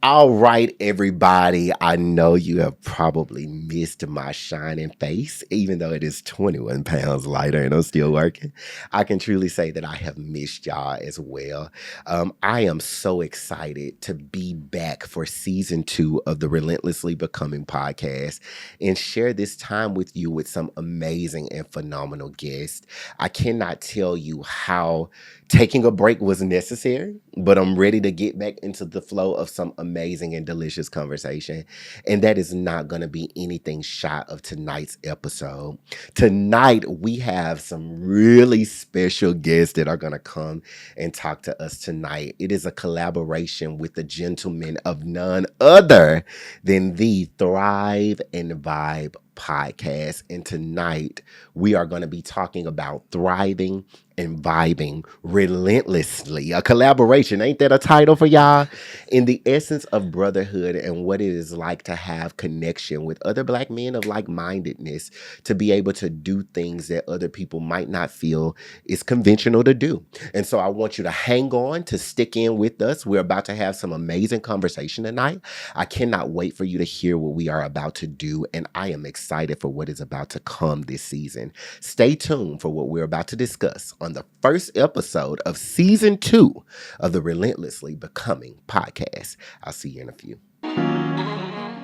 All right, everybody. I know you have probably missed my shining face, even though it is 21 pounds lighter and I'm still working. I can truly say that I have missed y'all as well. I am so excited to be back for season 2 of the Relentlessly Becoming podcast and share this time with you with some amazing and phenomenal guests. I cannot tell you how taking a break was necessary, but I'm ready to get back into the flow of some amazing and delicious conversation. And that is not going to be anything shy of tonight's episode. Tonight, we have some really special guests that are going to come and talk to us tonight. It is a collaboration with the gentlemen of none other than the Thrive and Vibe podcast. And tonight, we are going to be talking about thriving and vibing relentlessly. A collaboration. Ain't that a title for y'all? In the essence of brotherhood and what it is like to have connection with other Black men of like-mindedness, to be able to do things that other people might not feel is conventional to do. And so I want you to hang on, to stick in with us. We're about to have some amazing conversation tonight. I cannot wait for you to hear what we are about to do, and I am excited for what is about to come this season. Stay tuned for what we're about to discuss on the first episode of season 2 of the Relentlessly Becoming podcast. I'll see you in a few.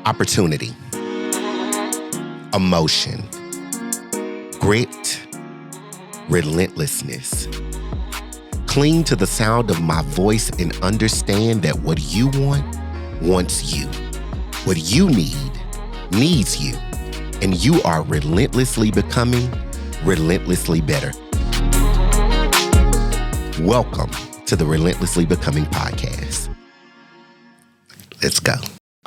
Opportunity, emotion, grit, relentlessness. Cling to the sound of my voice and understand that what you want wants you. What you need needs you. And you are relentlessly becoming relentlessly better. Welcome to the Relentlessly Becoming podcast. Let's go.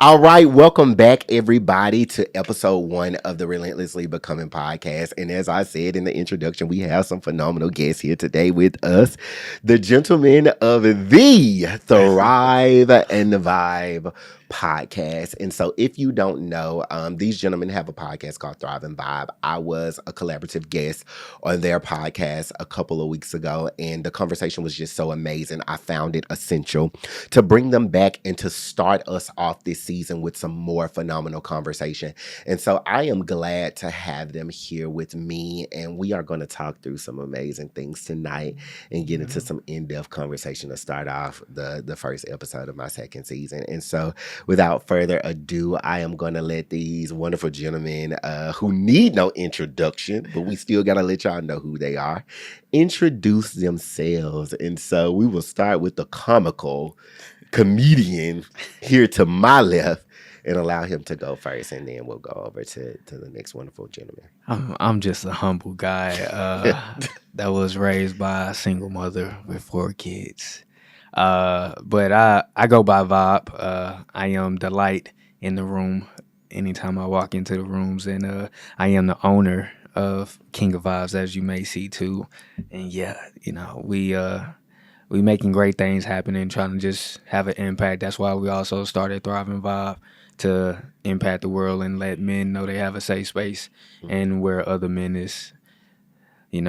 All right, welcome back, everybody, to episode 1 of the Relentlessly Becoming podcast. And as I said in the introduction, we have some phenomenal guests here today with us, the gentlemen of the Thrive and the Vibe podcast. And so if you don't know, these gentlemen have a podcast called Thrive and Vibe. I was a collaborative guest on their podcast a couple of weeks ago, and the conversation was just so amazing. I found it essential to bring them back and to start us off this season with some more phenomenal conversation. And so I am glad to have them here with me, and we are going to talk through some amazing things tonight and get into some in-depth conversation to start off the first episode of my second season. And so without further ado, I am going to let these wonderful gentlemen who need no introduction, but we still got to let y'all know who they are, introduce themselves. And so we will start with the comical comedian here to my left and allow him to go first, and then we'll go over to the next wonderful gentleman. I'm just a humble guy that was raised by a single mother with 4 kids. But I go by Vibe. I am the light in the room anytime I walk into the rooms, and I am the owner of King of Vibes, as you may see too. And yeah, we making great things happen and trying to just have an impact. That's why we also started Thrive and Vibe, to impact the world and let men know they have a safe space, and where other men is,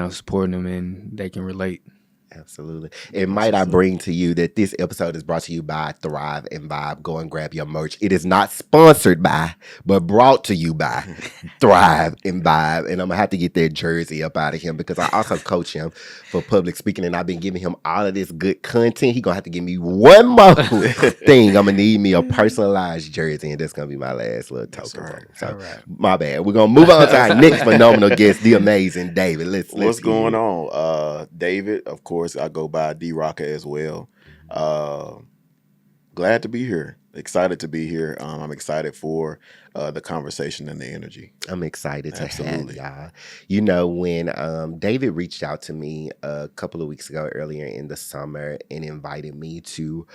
supporting them and they can relate. Absolutely. And might I bring to you that this episode is brought to you by Thrive and Vibe. Go and grab your merch. It is not sponsored by, but brought to you by Thrive and Vibe. And I'm going to have to get that jersey up out of him, because I also coach him for public speaking, and I've been giving him all of this good content. He's going to have to give me one more thing. I'm going to need me a personalized jersey, and that's going to be my last little token. Right. So, my bad. We're going to move on to our next phenomenal guest, the amazing David. What's going on? David, of course, I go by D-Rocker as well. Glad to be here. Excited to be here. I'm excited for the conversation and the energy. I'm excited to have y'all. You know, when David reached out to me a couple of weeks ago, earlier in the summer, and invited me to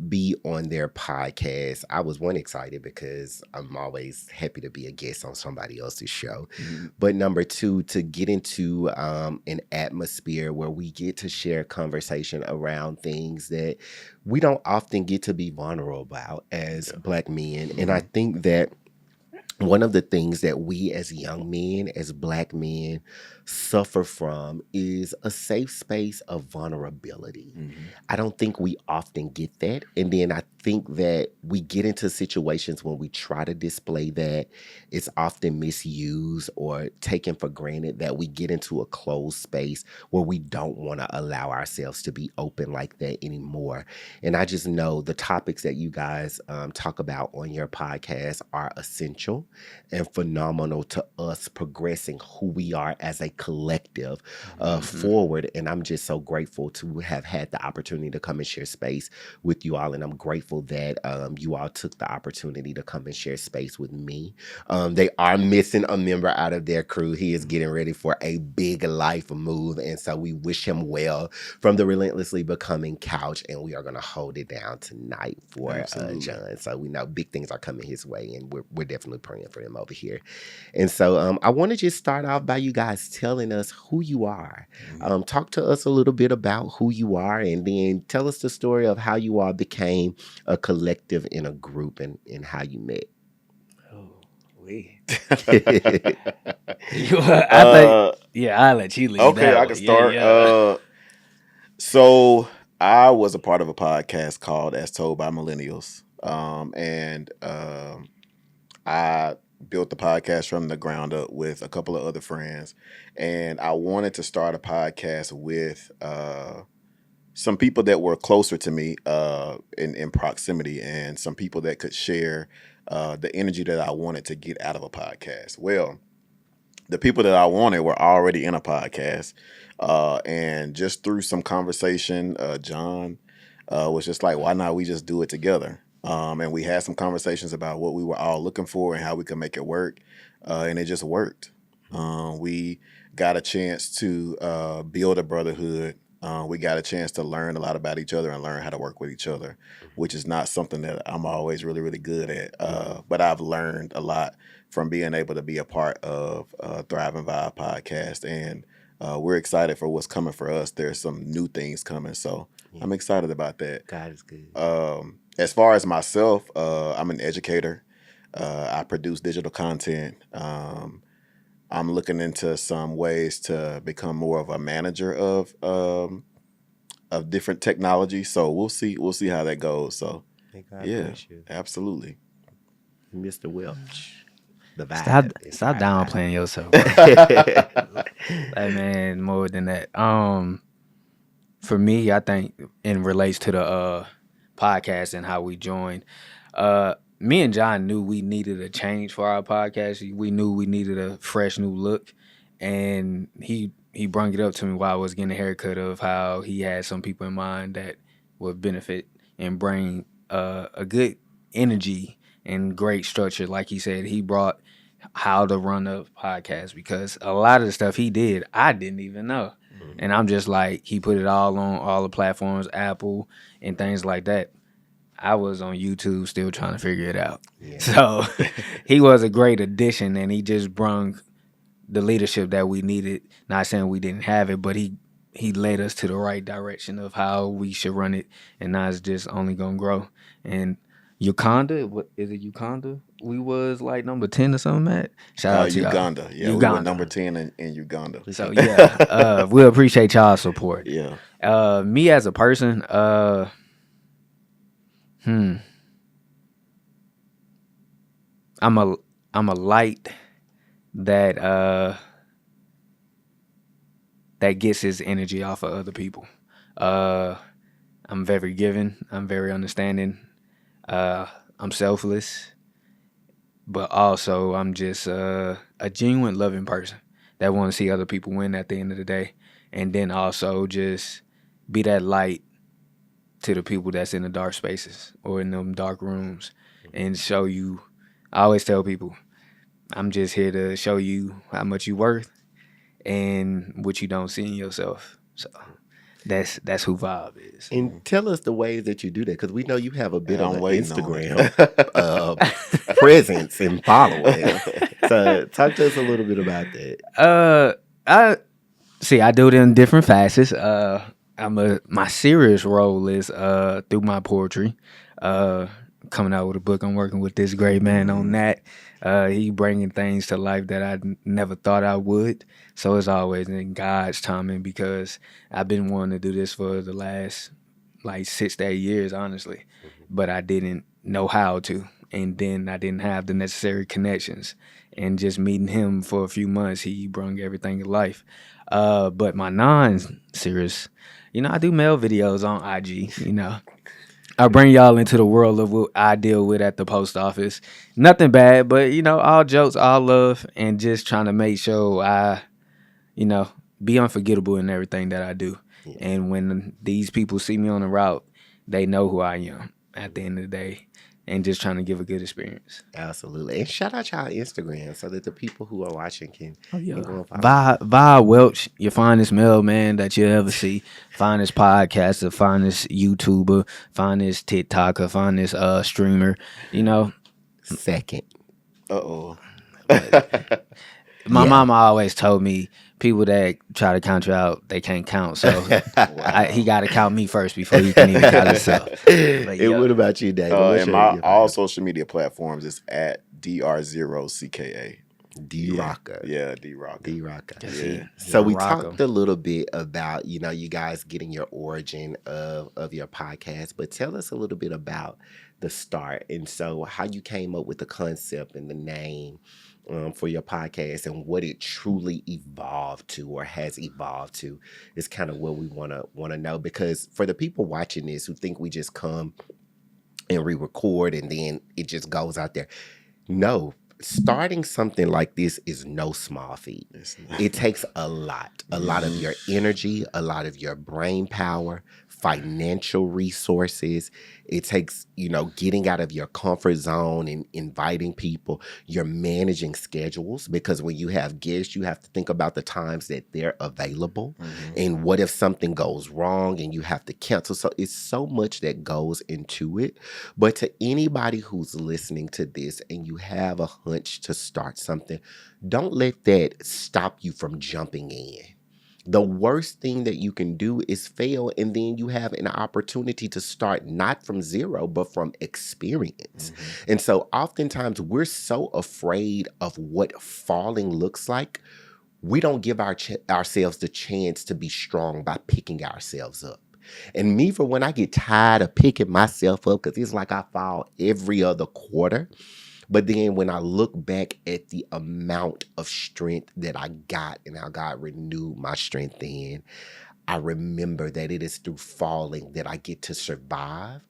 be on their podcast, I was excited because I'm always happy to be a guest on somebody else's show. Mm-hmm. But number 2, to get into an atmosphere where we get to share conversation around things that we don't often get to be vulnerable about as Black men. Mm-hmm. And I think that one of the things that we as young men, as black men, suffer from is a safe space of vulnerability. Mm-hmm. I don't think we often get that. And then I think that we get into situations when we try to display that, it's often misused or taken for granted that we get into a closed space where we don't want to allow ourselves to be open like that anymore. And I just know the topics that you guys talk about on your podcast are essential and phenomenal to us progressing who we are as a collective Mhm. forward. And I'm just so grateful to have had the opportunity to come and share space with you all. And I'm grateful that you all took the opportunity to come and share space with me. They are missing a member out of their crew. He is getting ready for a big life move. And so we wish him well from the Relentlessly Becoming couch. And we are going to hold it down tonight for Absolutely. John. So we know big things are coming his way. And we're definitely praying for him over here. And so I want to just start off by you guys telling us who you are. Mhm. Talk to us a little bit about who you are, and then tell us the story of how you all became a collective in a group and how you met. Oh, we. Yeah, I think. Uh, Yeah, I'll let you lead okay, that I one. can Yeah, start. yeah. So I was a part of a podcast called As Told by Millennials. And I built the podcast from the ground up with a couple of other friends. And I wanted to start a podcast with some people that were closer to me in proximity, and some people that could share the energy that I wanted to get out of a podcast. Well, the people that I wanted were already in a podcast. And just through some conversation, John was just like, why not we just do it together? And we had some conversations about what we were all looking for and how we could make it work. And it just worked. We got a chance to build a brotherhood. We got a chance to learn a lot about each other and learn how to work with each other, which is not something that I'm always really, really good at. But I've learned a lot from being able to be a part of Thrive and Vibe podcast. And we're excited for what's coming for us. There's some new things coming. So yeah. I'm excited about that. God is good. As far as myself, I'm an educator. I produce digital content. I'm looking into some ways to become more of a manager of different technology. So we'll see. We'll see how that goes. So May God yeah, bless you, absolutely. Mr. Welch. The Stop, vibe. It's stop vibe. downplaying yourself, bro. Hey man, more than that. For me, I think it relates to the podcast and how we joined. Me and John knew we needed a change for our podcast. We knew we needed a fresh new look, and he brought it up to me while I was getting a haircut of how he had some people in mind that would benefit and bring a good energy and great structure. Like he said, he brought how to run a podcast because a lot of the stuff he did, I didn't even know. And I'm just like, he put it all on all the platforms, Apple and things like that. I was on YouTube still trying to figure it out. Yeah. So he was a great addition, and he just brung the leadership that we needed. Not saying we didn't have it, but he led us to the right direction of how we should run it, and now it's just only gonna grow. And Uganda, what is it? Uganda? We was like number 10 or something, Matt. Shout out to y'all. Uganda. Yeah, we were number 10 in Uganda. So yeah, we appreciate y'all support. Yeah. Me as a person, I'm a light that that gets his energy off of other people. I'm very giving. I'm very understanding. I'm selfless, but also I'm just a genuine loving person that want to see other people win at the end of the day, and then also just be that light to the people that's in the dark spaces or in them dark rooms, and show you. I always tell people, I'm just here to show you how much you worth and what you don't see in yourself. So that's who Vibe is. And tell us the ways that you do that, because we know you have a bit Yeah, of I'm an waiting on Instagram presence and following. So talk to us a little bit about that. I see. I do it in different facets. My serious role is through my poetry. coming out with a book. I'm working with this great man on that. He bringing things to life that I never thought I would. So it's always in God's timing because I've been wanting to do this for the last like 6 to 8 years, honestly, but I didn't know how to, and then I didn't have the necessary connections. And just meeting him for a few months, he brought everything to life. But my non-serious, I do mail videos on IG. I bring y'all into the world of what I deal with at the post office. Nothing bad, but all jokes, all love, and just trying to make sure I, you know, be unforgettable in everything that I do. Yeah. And when these people see me on the route, they know who I am at the end of the day, and just trying to give a good experience. Absolutely. And shout out y'all Instagram so that the people who are watching can go and follow. Vibe Welch, your finest mailman that you'll ever see, finest podcaster, finest YouTuber, finest TikToker, finest streamer. Second. Uh-oh. My Yeah. mama always told me people that try to count you out, they can't count. So he got to count me first before he can even count himself. But, And what about you, David? What's And your all social media platforms is at dr0ckA. D-Rocker. Yeah, D-Rocker. D-Rocker. Yeah. So we Rocker. talked a little bit about, you guys getting your origin of your podcast, but tell us a little bit about the start. And so how you came up with the concept and the name for your podcast and what it truly evolved to or has evolved to is kind of what we want to know. Because for the people watching this who think we just come and re-record and then it just goes out there. No, starting something like this is no small feat. It takes a lot of your energy, a lot of your brain power, financial resources. It takes, getting out of your comfort zone and inviting people. You're managing schedules because when you have guests, you have to think about the times that they're available. And what if something goes wrong and you have to cancel? So it's so much that goes into it. But to anybody who's listening to this and you have a hunch to start something, don't let that stop you from jumping in. The worst thing that you can do is fail, and then you have an opportunity to start not from zero, but from experience. And so oftentimes we're so afraid of what falling looks like, we don't give ourselves the chance to be strong by picking ourselves up. And me, for when I get tired of picking myself up, because it's like I fall every other quarter. But then when I look back at the amount of strength that I got and how God renewed my strength then, I remember that it is through falling that I get to survive.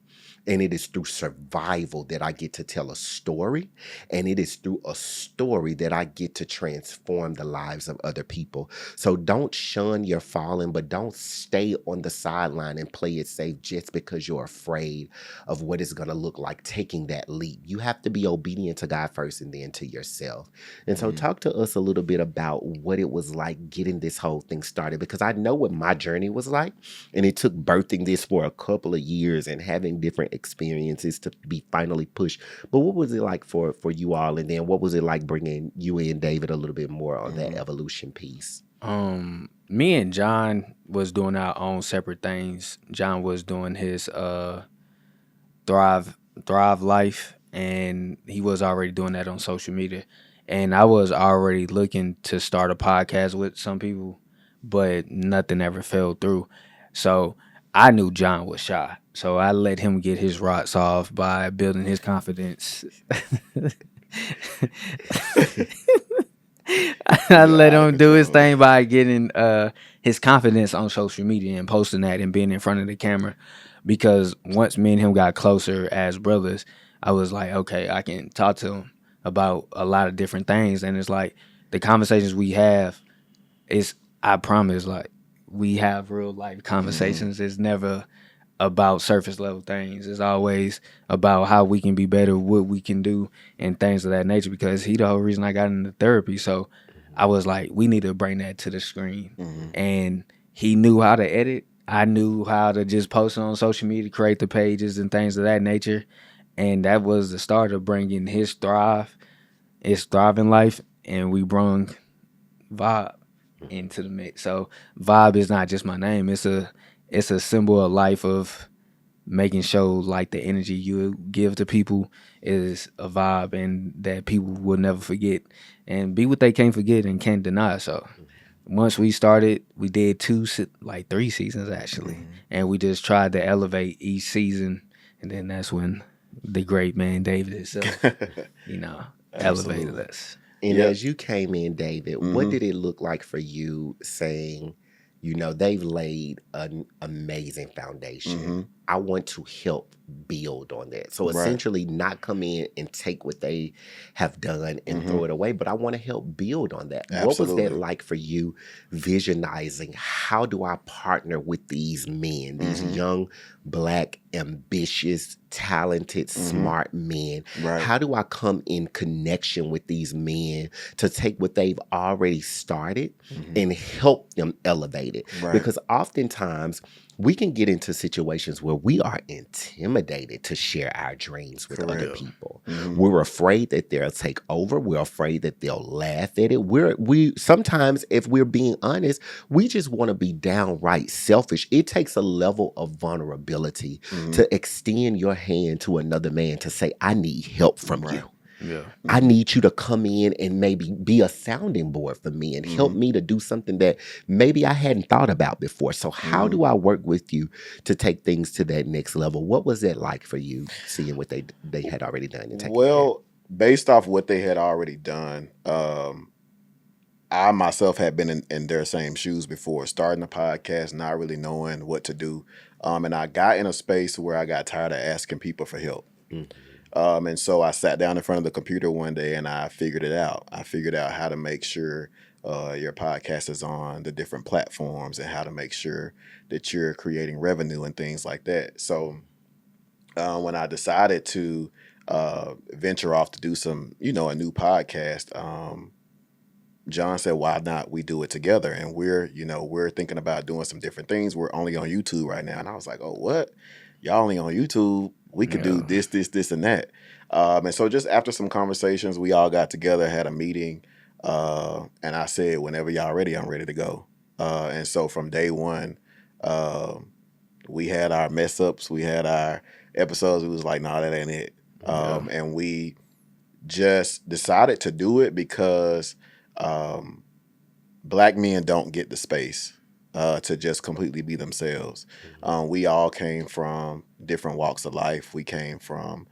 And it is through survival that I get to tell a story. And it is through a story that I get to transform the lives of other people. So don't shun your falling, but don't stay on the sideline and play it safe just because you're afraid of what it's going to look like taking that leap. You have to be obedient to God first and then to yourself. And so talk to us a little bit about what it was like getting this whole thing started, because I know what my journey was like. And it took birthing this for a couple of years and having different experiences to be finally pushed. But what was it like for you all? And then what was it like bringing you and David a little bit more on that evolution piece? Me and John was doing our own separate things. John was doing his thrive life, and he was already doing that on social media. And I was already looking to start a podcast with some people, but nothing ever fell through. So I knew John was shy. So I let him get his rocks off by building his confidence. I let him do his thing by getting his confidence on social media and posting that and being in front of the camera. Because once me and him got closer as brothers, I was like, okay, I can talk to him about a lot of different things. And it's like the conversations we have is, I promise, like we have real life conversations. It's never about surface level things. It's always about how we can be better, what we can do, and things of that nature. Because he the whole reason I got into therapy. So I was like, we need to bring that to the screen. And he knew how to edit. I knew how to just post it on social media, create the pages and things of that nature. And that was the start of bringing his thriving life, and we brung Vibe into the mix. So Vibe is not just my name. It's a symbol of life of making sure like the energy you give to people is a vibe and that people will never forget and be what they can't forget and can't deny. So once we started, we did like 3 seasons actually, and we just tried to elevate each season, and then that's when the great man David himself, you know, elevated Absolutely. us. And Yeah. as you came in, David, what Mm-hmm. did it look like for you saying, they've laid an amazing foundation. Mm-hmm. I want to help build on that. So Right. essentially, not come in and take what they have done and Mm-hmm. throw it away, but I want to help build on that. What was that Absolutely. like for you, visionizing how do I partner with these men, these Mm-hmm. young, black, ambitious, talented, Mm-hmm. smart men? Right. How do I come in connection with these men to take what they've already started Mm-hmm. and help them elevate it? Right. Because oftentimes we can get into situations where we are intimidated to share our dreams with other Correct. people. Mm-hmm. We're afraid that they'll take over. We're afraid that they'll laugh at it. We sometimes, if we're being honest, we just want to be downright selfish. It takes a level of vulnerability Mm-hmm. to extend your hand to another man to say, I need help from Right. you. Yeah. I need you to come in and maybe be a sounding board for me and help Mm-hmm. me to do something that maybe I hadn't thought about before. So how Mm-hmm. do I work with you to take things to that next level? What was that like for you, seeing what they had already done and taking care? Well, based off what they had already done, I myself had been in their same shoes before, starting a podcast, not really knowing what to do. And I got in a space where I got tired of asking people for help. Mhm. And so I sat down in front of the computer one day and I figured it out. I figured out how to make sure your podcast is on the different platforms and how to make sure that you're creating revenue and things like that. So when I decided to venture off to do some, a new podcast, John said, "Why not we do it together?" And we're thinking about doing some different things. We're only on YouTube right now, and I was like, "Oh, what? Y'all only on YouTube? We could do Yeah. this, and that." And so, just after some conversations, we all got together, had a meeting, and I said, "Whenever y'all ready, I'm ready to go." And so, from day one, uh, we had our mess ups, we had our episodes. It was like, "Nah, that ain't it." Yeah. And we just decided to do it because um, black men don't get the space to just completely be themselves. We all came from different walks of life. We came from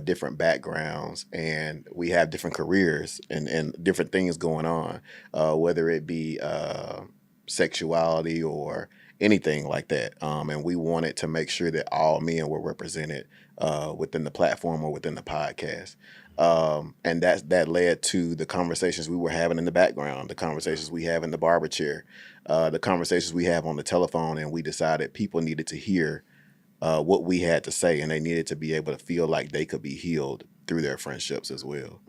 different backgrounds, and we have different careers and different things going on, whether it be sexuality or anything like that. And we wanted to make sure that all men were represented within the platform or within the podcast. And that led to the conversations we were having in the background, the conversations we have in the barber chair, the conversations we have on the telephone, and we decided people needed to hear what we had to say, and they needed to be able to feel like they could be healed through their friendships as well.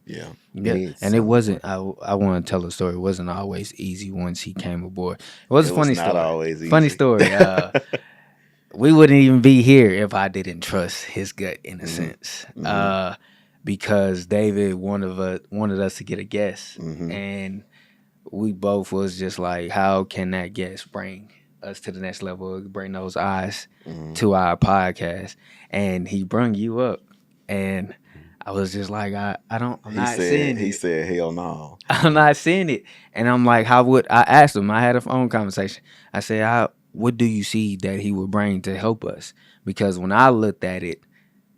Yeah. Yeah, It's and it so wasn't. important. I want to tell a story. It wasn't always easy once he came aboard. It was It a was funny not story. always Funny easy. story. We wouldn't even be here if I didn't trust his gut in a Mhm. sense. Mhm. Because David wanted us to get a guest, Mhm. and we both was just like, how can that guest bring us to the next level, bring those eyes Mhm. to our podcast? And he brung you up, and I was just like, I'm He not said. seeing He it. said, "Hell no." I'm not seeing it. And I'm like, how would I asked him? I had a phone conversation. I said, what do you see that he would bring to help us? Because when I looked at it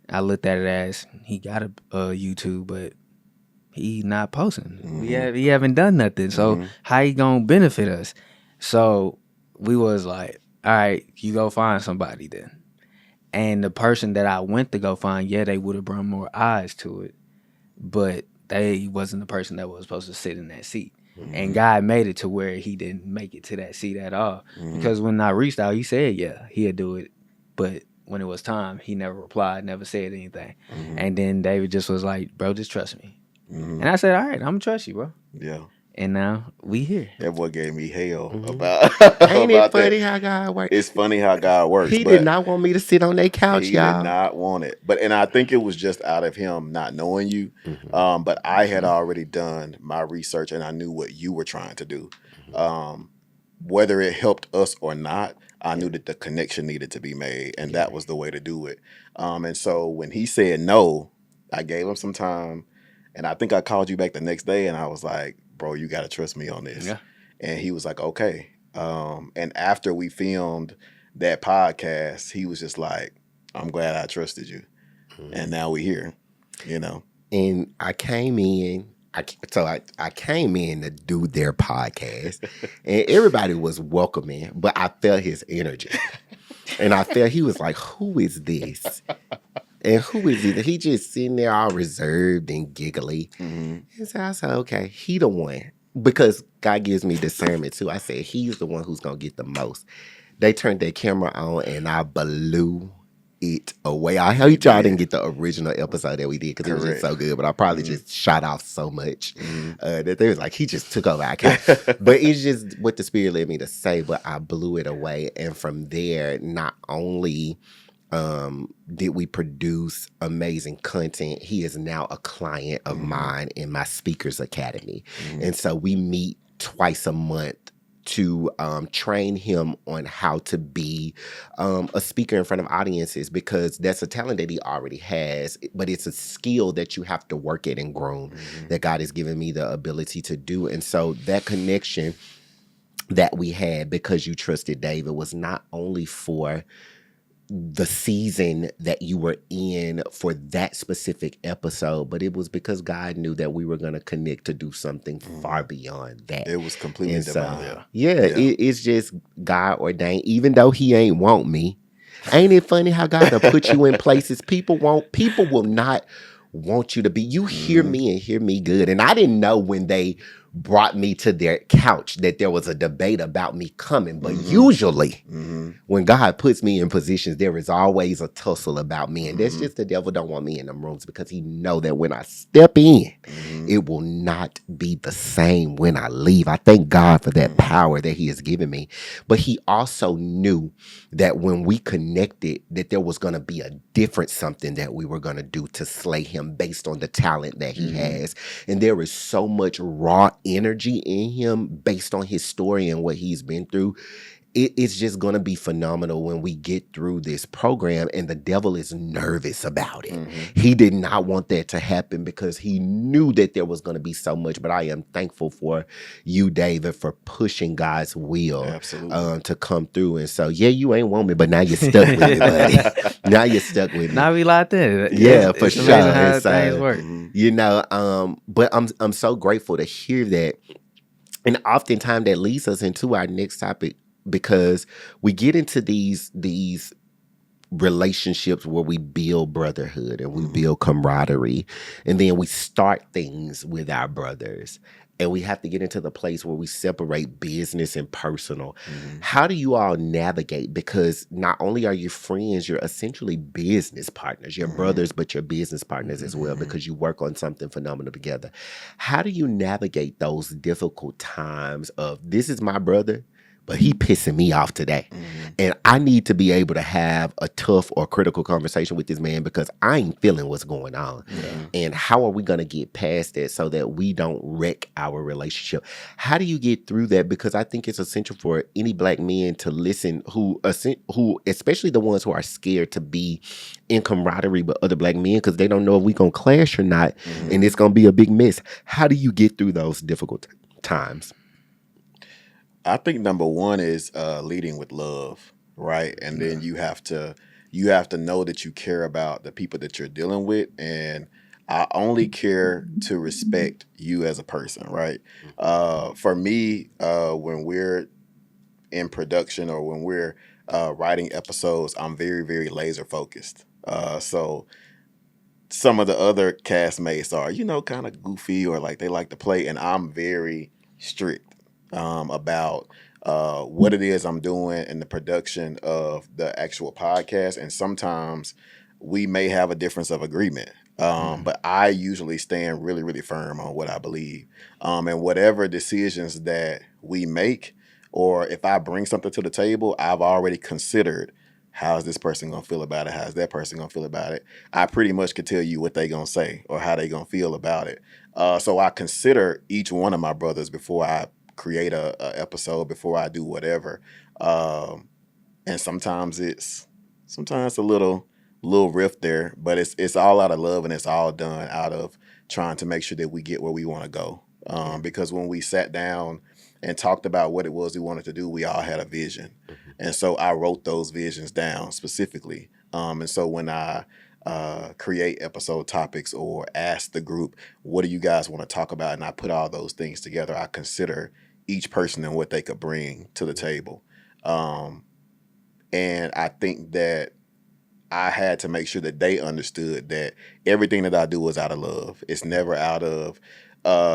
as he got a YouTube, but he not posting. Mhm. He haven't done nothing. So Mhm. how he gonna benefit us? So we was like, all right, you go find somebody then. And the person that I went to go find, yeah, they would have brought more eyes to it, but they wasn't the person that was supposed to sit in that seat. And Mhm. God made it to where he didn't make it to that seat at all. Mhm. Because when I reached out, he said, yeah, he'd do it. But when it was time, he never replied, never said anything. Mhm. And then David just was like, bro, just trust me. Mhm. And I said, all right, I'm gonna trust you, bro. Yeah. And now we here. That boy gave me hell Mhm. about Ain't it about that. funny how God works? It's funny how God works, He did but not want me to sit on their couch, he did y'all. not want it. And I think it was just out of him not knowing you. Mhm. But I had already done my research and I knew what you were trying to do. Um, whether it helped us or not, I knew that the connection needed to be made, and that was the way to do it. And so when he said no, I gave him some time, and I think I called you back the next day, and I was like, "Bro, you got to trust me on this." Yeah. And he was like, "Okay." And after we filmed that podcast, he was just like, "I'm glad I trusted you," and now we're here. You know. And I came in. I came in to do their podcast, and everybody was welcoming, but I felt his energy, and I felt he was like, "Who is this? And who is it?" He just sitting there all reserved and giggly. Mm-hmm. And so I said, "Okay, he the one." Because God gives me discernment too. I said, he's the one who's gonna get the most. They turned their camera on, and I blew it away. I hope y'all didn't get the original episode that we did because it was just so good. But I probably just shot off so much that they was like, he just took over. I can't. But it's just what the Spirit led me to say. But I blew it away, and from there, not only did we produce amazing content, he is now a client of mine in my Speakers Academy, and so we meet twice a month to train him on how to be a speaker in front of audiences, because that's a talent that he already has, but it's a skill that you have to work at and groom, that God has given me the ability to do. And so that connection that we had, because you trusted David, was not only for the season that you were in for that specific episode, but it was because God knew that we were going to connect to do something far beyond that. It was completely And so, divine. it's just God ordained, even though he ain't want me. Ain't it funny how God will put you in places people will not want you to be. You hear me and hear me good. And I didn't know when they brought me to their couch that there was a debate about me coming. But usually when God puts me in positions, there is always a tussle about me. And that's just the devil don't want me in them rooms, because he know that when I step in, it will not be the same when I leave. I thank God for that power that he has given me. But he also knew that when we connected, that there was going to be a different something that we were going to do to slay him based on the talent that he has. And there is so much raw energy in him based on his story and what he's been through. It's just going to be phenomenal when we get through this program, and the devil is nervous about it. He did not want that to happen because he knew that there was going to be so much. But I am thankful for you, David, for pushing God's will to come through. And so, you ain't want me, but now you're stuck with me, buddy. Now you're stuck with me. Now we locked in. For it's sure. amazing how And so, things work. but I'm so grateful to hear that. And oftentimes that leads us into our next topic, because we get into these relationships where we build brotherhood and we build camaraderie, and then we start things with our brothers, and we have to get into the place where we separate business and personal. How do you all navigate? Because not only are you friends, you're essentially business partners. You're brothers, but you're business partners as well, because you work on something phenomenal together. How do you navigate those difficult times of, this is my brother, but he pissing me off today, and I need to be able to have a tough or critical conversation with this man because I ain't feeling what's going on. And how are we going to get past that so that we don't wreck our relationship? How do you get through that? Because I think it's essential for any black men to listen, who especially the ones who are scared to be in camaraderie with other black men, because they don't know if we going to clash or not, and it's going to be a big mess. How do you get through those difficult times? I think number one is leading with love, right? And then you have to know that you care about the people that you're dealing with, and I only care to respect you as a person, right? For me, when we're in production or when we're writing episodes, I'm very, very laser focused. So some of the other castmates are, kind of goofy, or like they like to play, and I'm very strict about what it is I'm doing in the production of the actual podcast. And sometimes we may have a difference of agreement, but I usually stand really, really firm on what I believe. And whatever decisions that we make, or if I bring something to the table, I've already considered, how's this person gonna feel about it? How's that person gonna feel about it? I pretty much could tell you what they gonna say or how they gonna feel about it. So I consider each one of my brothers before I create a episode, before I do whatever. and sometimes a little rift there, but it's all out of love, and it's all done out of trying to make sure that we get where we want to go. Because when we sat down and talked about what it was we wanted to do, we all had a vision, and so I wrote those visions down specifically. And so when I create episode topics or ask the group, what do you guys want to talk about, and I put all those things together, I consider each person and what they could bring to the table. Um, and I think that I had to make sure that they understood that everything that I do is out of love. It's never out of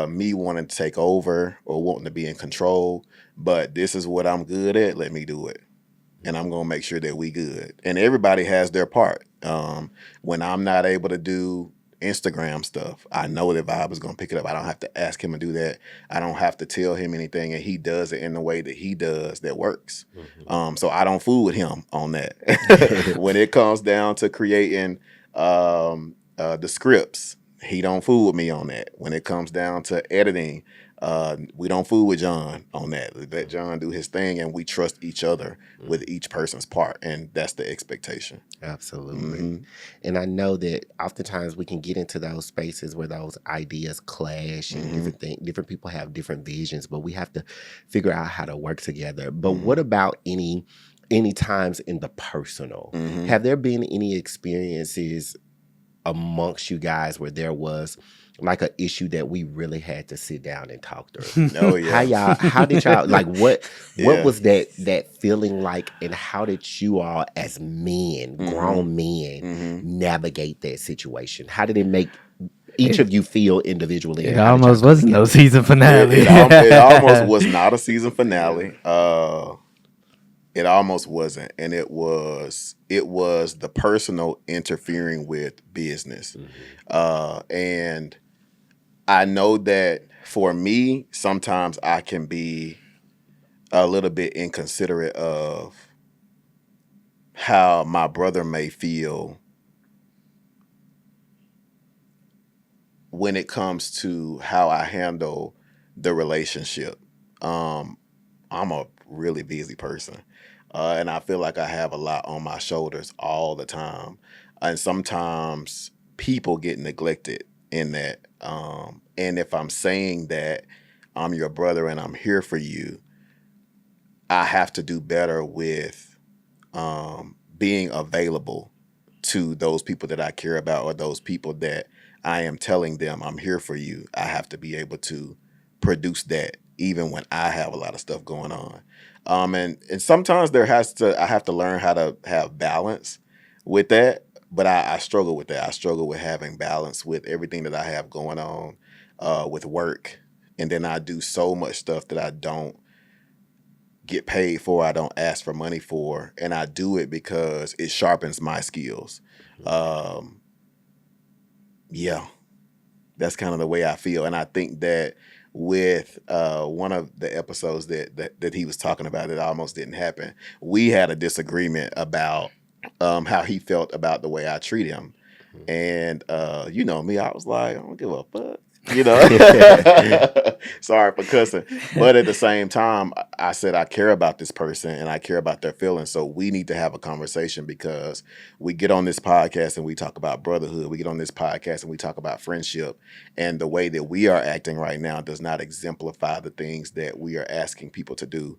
me wanting to take over or wanting to be in control. But this is what I'm good at. Let me do it, and I'm gonna make sure that we good. And everybody has their part. When I'm not able to do Instagram stuff, I know that Vibe is gonna pick it up. I don't have to ask him to do that. I don't have to tell him anything, and he does it in the way that he does that works. So I don't fool with him on that. When it comes down to creating the scripts, he don't fool with me on that. When it comes down to editing, we don't fool with John on that. Let John do his thing, and we trust each other with each person's part, and that's the expectation. Absolutely. And I know that oftentimes we can get into those spaces where those ideas clash and different people have different visions, but we have to figure out how to work together. But what about any times in the personal? Have there been any experiences amongst you guys where there was like an issue that we really had to sit down and talk through? Oh yeah. How did y'all like what Yeah. was that feeling like, and how did you all as men, grown men, navigate that situation? How did it make each of you feel individually? It And how did y'all almost come wasn't no together? season finale. It almost was not a season finale. It almost wasn't, and it was the personal interfering with business. And I know that for me, sometimes I can be a little bit inconsiderate of how my brother may feel when it comes to how I handle the relationship. I'm a really busy person, and I feel like I have a lot on my shoulders all the time, and sometimes people get neglected in that. And if I'm saying that I'm your brother and I'm here for you, I have to do better with being available to those people that I care about, or those people that I am telling them I'm here for you. I have to be able to produce that even when I have a lot of stuff going on. And sometimes I have to learn how to have balance with that. But I struggle with that. I struggle with having balance with everything that I have going on with work. And then I do so much stuff that I don't get paid for, I don't ask for money for, and I do it because it sharpens my skills. Yeah, that's kind of the way I feel, and I think that with one of the episodes that he was talking about, it almost didn't happen. We had a disagreement about how he felt about the way I treat him, and you know me, I was like, I don't give a fuck. You know, sorry for cussing, but at the same time, I said I care about this person and I care about their feelings. So we need to have a conversation, because we get on this podcast and we talk about brotherhood. We get on this podcast and we talk about friendship, and the way that we are acting right now does not exemplify the things that we are asking people to do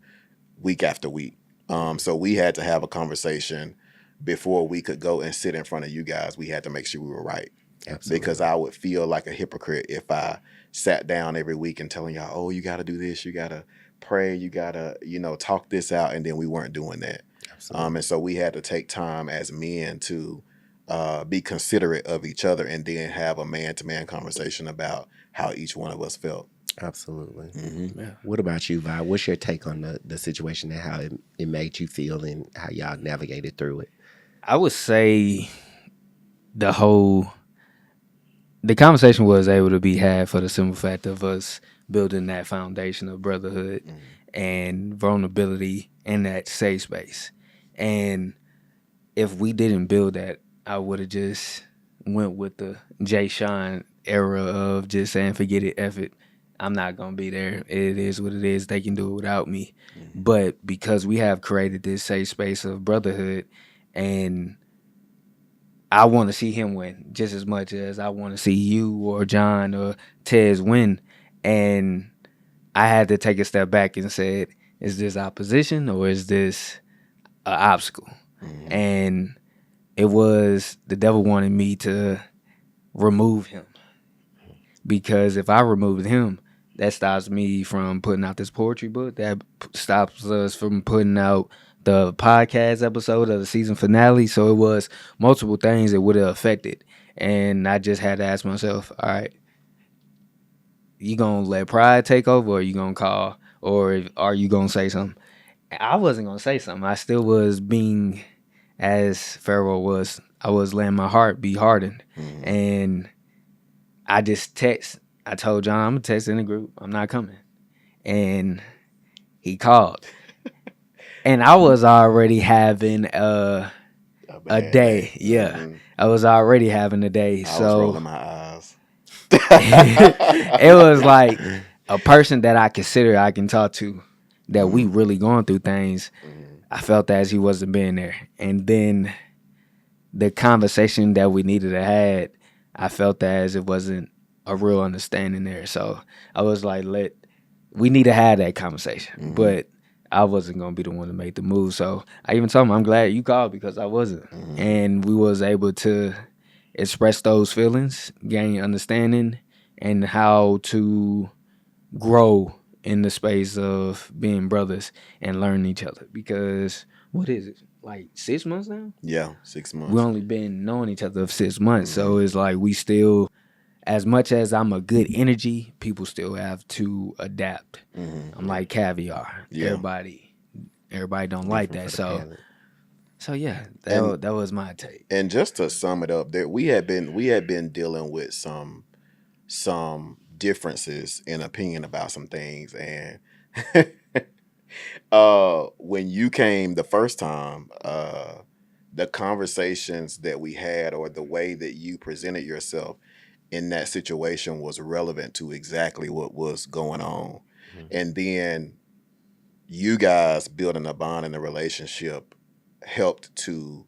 week after week. So we had to have a conversation before we could go and sit in front of you guys. We had to make sure we were right. Absolutely. Because I would feel like a hypocrite if I sat down every week and telling y'all, oh, you got to do this, you got to pray, you got to, talk this out, and then we weren't doing that. Absolutely. And so we had to take time as men to be considerate of each other, and then have a man-to-man conversation about how each one of us felt. Absolutely. Yeah. What about you, Vi? What's your take on the situation and how it made you feel and how y'all navigated through it? I would say the conversation was able to be had for the simple fact of us building that foundation of brotherhood and vulnerability in that safe space. And if we didn't build that, I would have just went with the Jay Sean era of just saying, forget it, F it. I'm not gonna be there. It is what it is. They can do it without me. Mhm. But because we have created this safe space of brotherhood, and I want to see him win just as much as I want to see you or John or Tez win, and I had to take a step back and said, "Is this opposition or is this an obstacle?" Mhm. And it was the devil wanted me to remove him, because if I removed him, that stops me from putting out this poetry book. That stops us from putting out the podcast episode of the season finale. So it was multiple things that would have affected. And I just had to ask myself, all right, you gonna let pride take over, or you gonna call, or are you gonna say something? I wasn't gonna say something. I still was being as Pharaoh was. I was letting my heart be hardened, Mhm. and I just text. I told John I'm gonna text in the group. I'm not coming, and he called, and I was already having A a bad day. day. Yeah, Mhm. I was already having a day. I was So rolling my eyes. it was like a person that I consider I can talk to, that we Mhm. really going through things. Mhm. I felt as he wasn't being there, and then the conversation that we needed to had, I felt as it wasn't a real understanding there. So I was like, we need to have that conversation. Mhm. But I wasn't gonna be the one to make the move. So I even told him I'm glad you called, because I wasn't. Mhm. And we was able to express those feelings, gain understanding, and how to grow in the space of being brothers and learn each other. Because what is it? Like 6 months now? Yeah, 6 We months. only been knowing each other for 6 months. So Mhm. it's like we still, as much as I'm a good energy, people still have to adapt. Mhm. I'm like caviar. Yeah. Everybody don't like Different that. for the So palate. yeah, And that was my take. and just to sum it up, that we had been dealing with some differences in opinion about some things, and when you came the first time, the conversations that we had, or the way that you presented yourself in that situation, was relevant to exactly what was going on. Mhm. And then you guys building a bond in the relationship helped to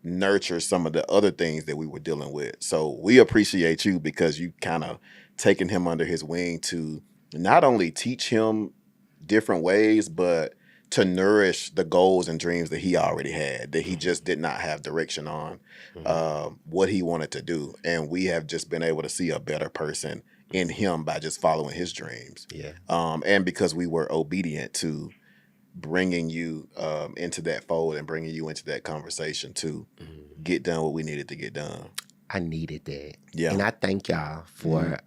nurture some of the other things that we were dealing with. So we appreciate you, because you kind of taken him under his wing to not only teach him different ways, but to nourish the goals and dreams that he already had, that he just did not have direction on, what he wanted to do. And we have just been able to see a better person in him by just following his dreams. Yeah. And because we were obedient to bringing you into that fold, and bringing you into that conversation to get done what we needed to get done. I needed that. Yeah. And I thank y'all for,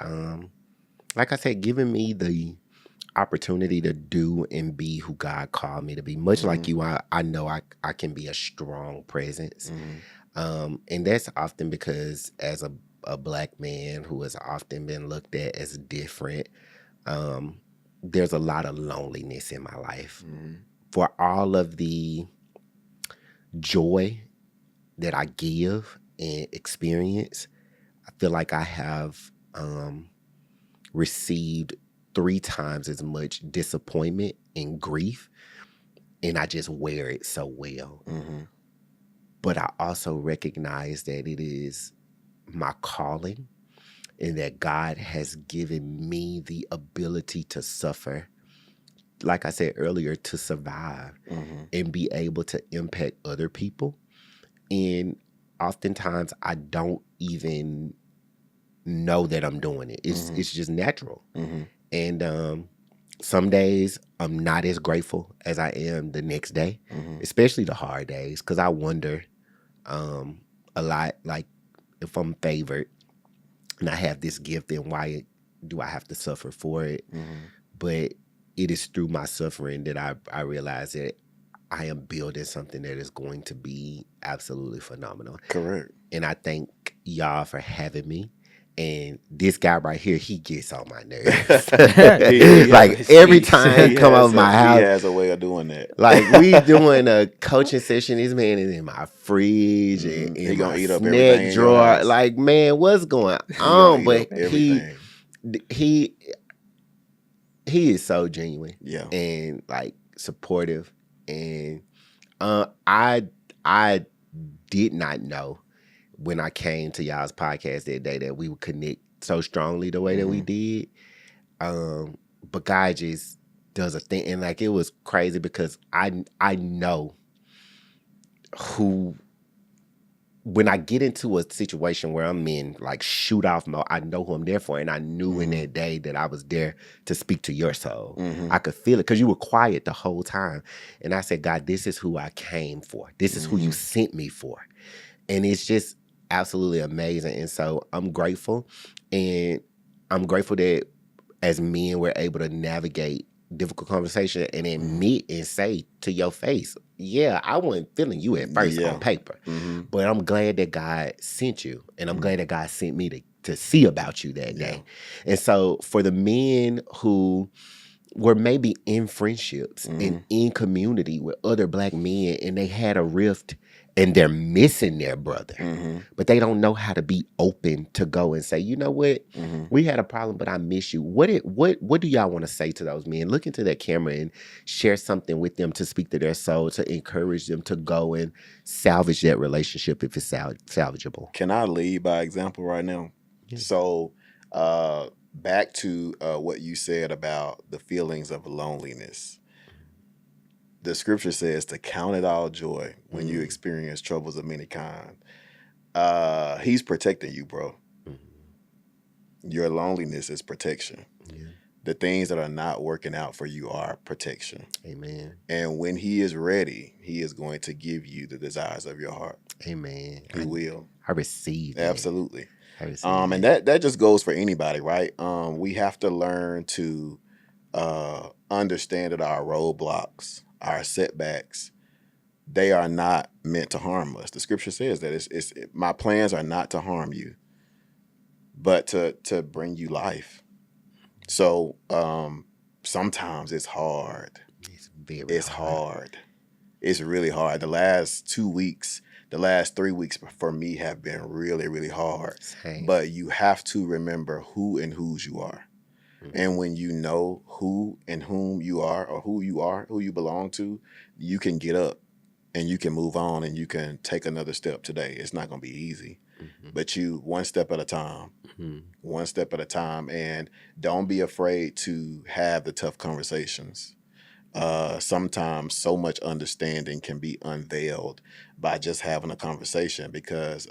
like I said, giving me the opportunity to do and be who God called me to be. Much like you, I know I can be a strong presence. And that's often because, as a black man who has often been looked at as different, there's a lot of loneliness in my life. For all of the joy that I give and experience, I feel like I have received 3 times as much disappointment and grief, and I just wear it so well. But I also recognize that it is my calling, and that God has given me the ability to suffer, like I said earlier, to survive and be able to impact other people. And oftentimes I don't even know that I'm doing it. It's just natural. And some days I'm not as grateful as I am the next day, especially the hard days, because I wonder a lot, like, if I'm favored and I have this gift, then why do I have to suffer for it? But it is through my suffering that I realize that I am building something that is going to be absolutely phenomenal. Correct. And I thank y'all for having me. And this guy right here, he gets on my nerves. Like every time he come over my He house, has a way of doing that. like we doing a coaching session. This man is in my fridge and He in gonna my eat up everything snack in your drawer. house. Like, man, what's going He gonna on? eat But up everything. he is so genuine Yeah. and like supportive, and I did not know when I came to y'all's podcast that day that we would connect so strongly the way that we did. But God just does a thing, and like it was crazy because I know who, when I get into a situation where I'm in like shoot off mode, I know who I'm there for. And I knew in that day that I was there to speak to your soul. I could feel it because you were quiet the whole time. And I said, God, this is who I came for. This is who you sent me for. And it's just absolutely amazing. And so I'm grateful. And I'm grateful that as men, we're able to navigate difficult conversation and admit and say to your face, yeah, I wasn't feeling you at first on paper, but I'm glad that God sent you, and I'm glad that God sent me to see about you that day. And so for the men who were maybe in friendships and in community with other Black men, and they had a rift and they're missing their brother, but they don't know how to be open to go and say, you know what, we had a problem, but I miss you. What do y'all want to say to those men? Look into that camera and share something with them to speak to their soul, to encourage them to go and salvage that relationship if it's salvageable. Can I lead by example right now? Yeah. So, back to what you said about the feelings of loneliness. The scripture says to count it all joy when you experience troubles of many kind. He's protecting you, bro. Your loneliness is protection. Yeah. The things that are not working out for you are protection. Amen. And when he is ready, he is going to give you the desires of your heart. Amen. He will. I receive that. Absolutely. I receive And that just goes for anybody, right? We have to learn to understand that our roadblocks, our setbacks, they are not meant to harm us. The scripture says that my plans are not to harm you, but to bring you life. So sometimes it's hard. It's very hard. It's really hard. The last 3 weeks for me have been really, really hard. Same. But you have to remember who and whose you are. And when you know who and whom you are, or who you belong to, you can get up and you can move on and you can take another step today. It's not going to be easy, but you one step at a time, and don't be afraid to have the tough conversations. Sometimes so much understanding can be unveiled by just having a conversation, because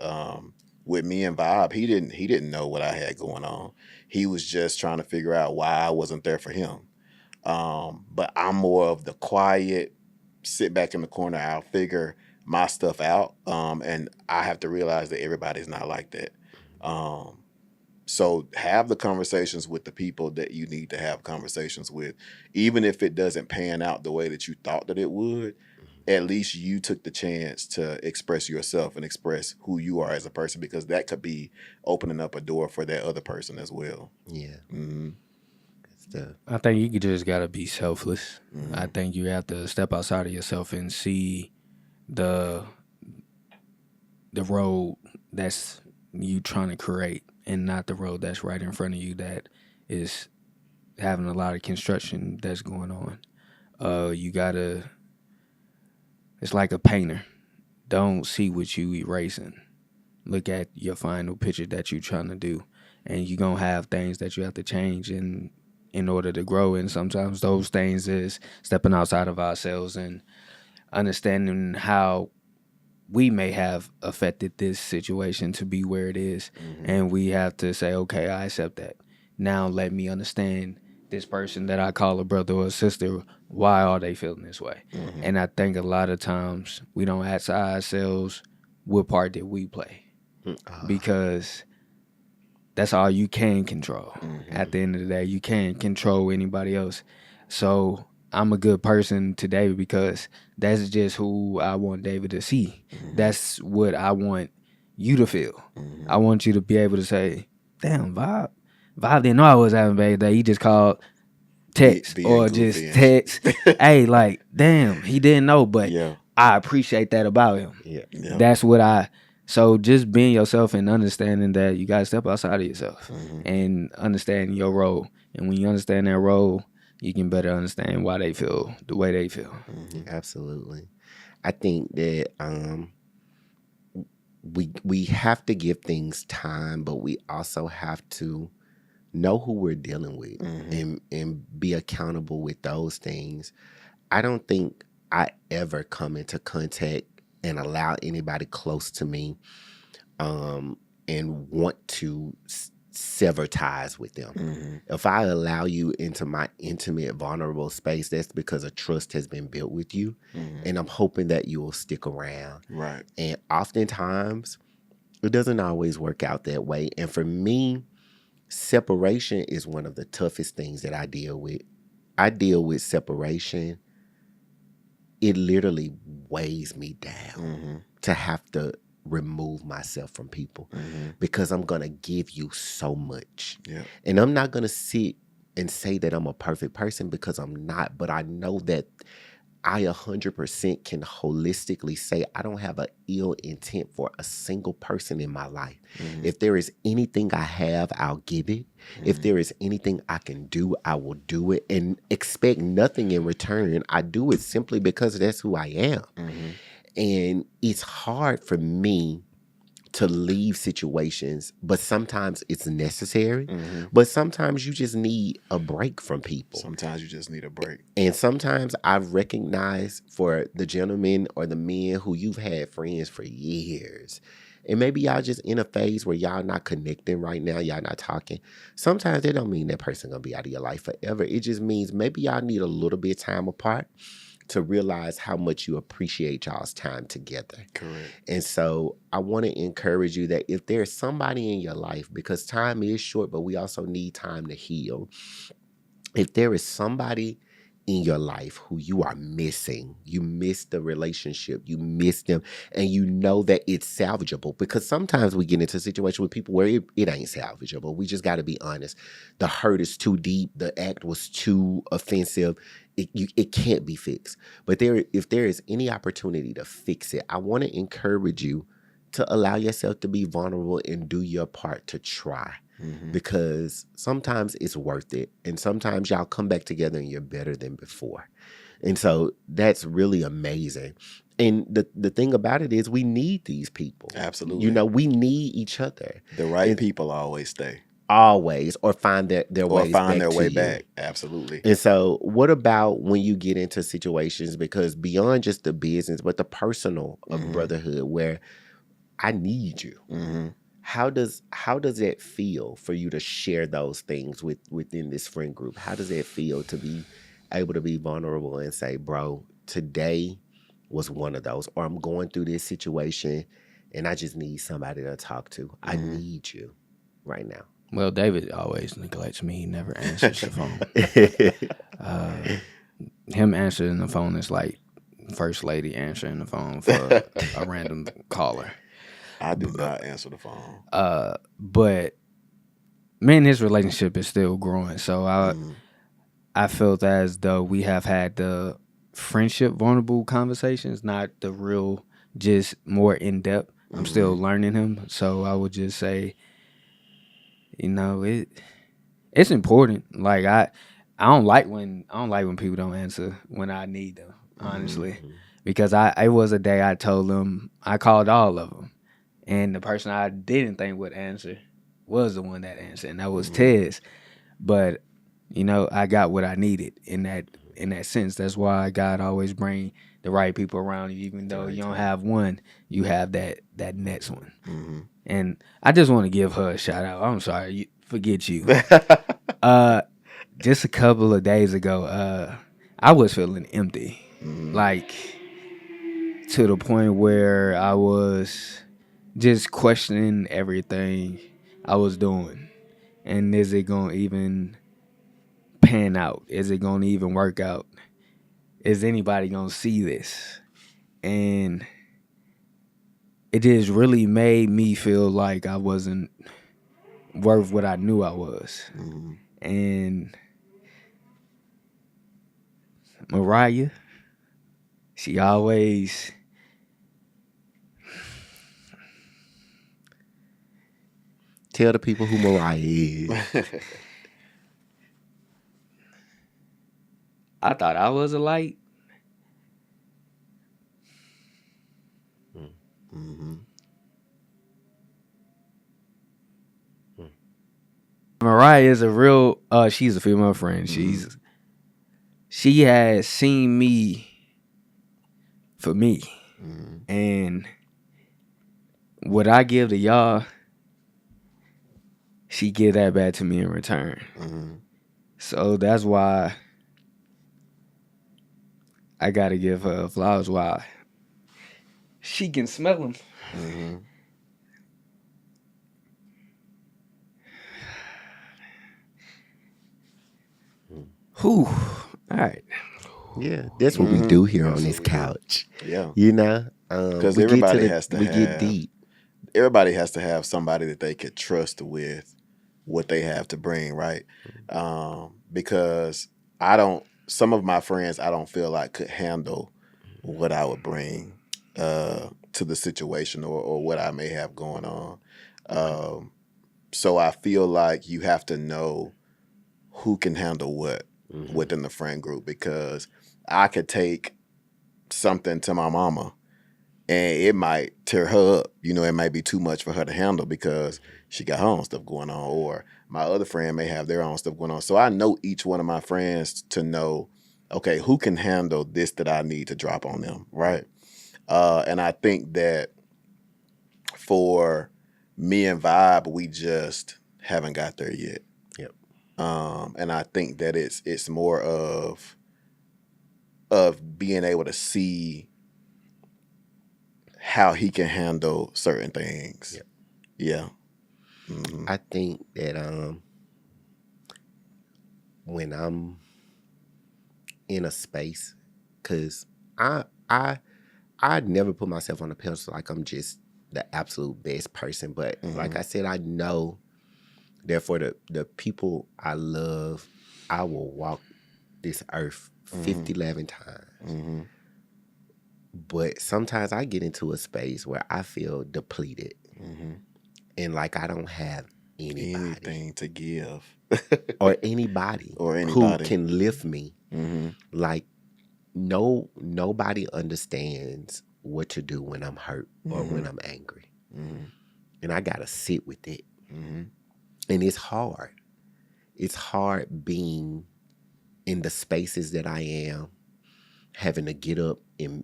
with me and Vibe, he didn't know what I had going on. He was just trying to figure out why I wasn't there for him. But I'm more of the quiet, sit back in the corner, I'll figure my stuff out. And I have to realize that everybody's not like that. So have the conversations with the people that you need to have conversations with. Even if it doesn't pan out the way that you thought that it would, at least you took the chance to express yourself and express who you are as a person, because that could be opening up a door for that other person as well. Yeah. Mhm. Good stuff. I think you just gotta be selfless. I think you have to step outside of yourself and see the road that's you trying to create, and not the road that's right in front of you that is having a lot of construction that's going on. You gotta. It's like a painter. Don't see what you erasing. Look at your final picture that you're trying to do, and you're gonna have things that you have to change in order to grow. And sometimes those things is stepping outside of ourselves and understanding how we may have affected this situation to be where it is. And we have to say, okay, I accept that. Now let me understand this person that I call a brother or a sister. Why are they feeling this way? And I think a lot of times we don't ask ourselves what part did we play, because that's all you can control. At the end of the day, you can't control anybody else. So I'm a good person to David because that's just who I want David to see. That's what I want you to feel. I want you to be able to say, damn, Vibe didn't know I was having a bad day. He just called, text, Being or goofy just and text. Hey, like, damn, he didn't know, but Yeah. I appreciate that about him. Yeah. Yeah. That's what I So just being yourself and understanding that you gotta step outside of yourself Mm-hmm. and understanding your role. And when you understand that role, you can better understand why they feel the way they feel. Mm-hmm. Absolutely. I think that we have to give things time, but we also have to know who we're dealing with Mm-hmm. and be accountable with those things. I don't think I ever come into contact and allow anybody close to me um, and want to sever ties with them. Mm-hmm. If I allow you into my intimate, vulnerable space, that's because a trust has been built with you. Mm-hmm. And I'm hoping that you will stick around. Right. And oftentimes, it doesn't always work out that way. And for me, separation is one of the toughest things that I deal with. I deal with separation. It literally weighs me down Mm-hmm. to have to remove myself from people Mm-hmm. because I'm going to give you so much. Yeah. And I'm not going to sit and say that I'm a perfect person because I'm not, but I know that I 100% can holistically say I don't have an ill intent for a single person in my life. Mm-hmm. If there is anything I have, I'll give it. If there is anything I can do, I will do it and expect nothing in return. I do it simply because that's who I am. Mm-hmm. And it's hard for me to leave situations, but sometimes it's necessary. Mm-hmm. But sometimes you just need a break from people. Sometimes you just need a break. And sometimes I've recognized for the gentlemen or the men who you've had friends for years, and maybe y'all just in a phase where y'all not connecting right now, y'all not talking. Sometimes that don't mean that person gonna be out of your life forever. It just means maybe y'all need a little bit of time apart to realize how much you appreciate y'all's time together. Correct. And so I want to encourage you that if there's somebody in your life, because time is short, but we also need time to heal. If there is somebody in your life who you are missing, you miss the relationship, you miss them, and you know that it's salvageable, because sometimes we get into a situation with people where it ain't salvageable. We just got to be honest. The hurt is too deep. The act was too offensive. It can't be fixed. But if there is any opportunity to fix it, I want to encourage you to allow yourself to be vulnerable and do your part to try. Mm-hmm. Because sometimes it's worth it. And sometimes y'all come back together and you're better than before. And so that's really amazing. And the thing about it is we need these people. Absolutely. You know, we need each other. The right And people always stay. always, or find their Or ways find back their to way you. back. Absolutely. And so what about when you get into situations, because beyond just the business, but the personal of Mhm. brotherhood, where I need you. Mm-hmm. How does it feel for you to share those things within this friend group? How does it feel to be able to be vulnerable and say, bro, today was one of those, or I'm going through this situation and I just need somebody to talk to. I Mhm. need you right now. Well, David always neglects me. He never answers the phone. Him answering the phone is like first lady answering the phone for a random caller. I do not answer the phone. But me and his relationship is still growing. So Mhm. I felt as though we have had the friendship vulnerable conversations, not the real, just more in depth. I'm still Mhm. learning him. So I would just say, it's important. Like I don't like when people don't answer when I need them, honestly. Mhm. Because it was a day I told them, I called all of them. And the person I didn't think would answer was the one that answered, and that was Tez. But I got what I needed in that sense. That's why God always bring the right people around you, even though right you don't time. have one, you have that next one. Mhm. And I just want to give her a shout out. I'm sorry, forget you. Just a couple of days ago, I was feeling empty, Mhm. like to the point where I was just questioning everything I was doing. And is it gonna even pan out? Is it gonna even work out? Is anybody gonna see this? And it just really made me feel like I wasn't worth what I knew I was. Mhm. And Mariah, she always Tell the people who Mariah is. I thought I was a light. Mm-hmm. Mariah is a real. She's a female friend. She has seen me for me, and what I give to y'all, she give that back to me in return. So that's why I gotta give her flowers. Why? She can smell them. Whew. All right. Yeah, that's what we do here on this Absolutely. couch. Yeah. You know, Because we everybody get has to we have, get deep. everybody has to have somebody that they could trust with what they have to bring, right? Because some of my friends I don't feel like could handle what I would bring to the situation or what I may have going on. So I feel like you have to know who can handle what within the friend group, because I could take something to my mama and it might tear her up. You know, it might be too much for her to handle because she got her own stuff going on, or my other friend may have their own stuff going on. So I know each one of my friends to know, okay, who can handle this that I need to drop on them, right? And I think that for me and Vibe, we just haven't got there yet. Yep. And I think that it's more of being able to see how he can handle certain things. Yep. Yeah. Mm-hmm. I think that when I'm in a space, because I never put myself on a pedestal like I'm just the absolute best person, but like I said, I know that for the people I love, I will walk this earth 50-11 times. But sometimes I get into a space where I feel depleted and like I don't have Anything to give. or anybody who can lift me. Like nobody understands what to do when I'm hurt or when I'm angry. And I gotta sit with it. And it's hard. It's hard being in the spaces that I am, having to get up and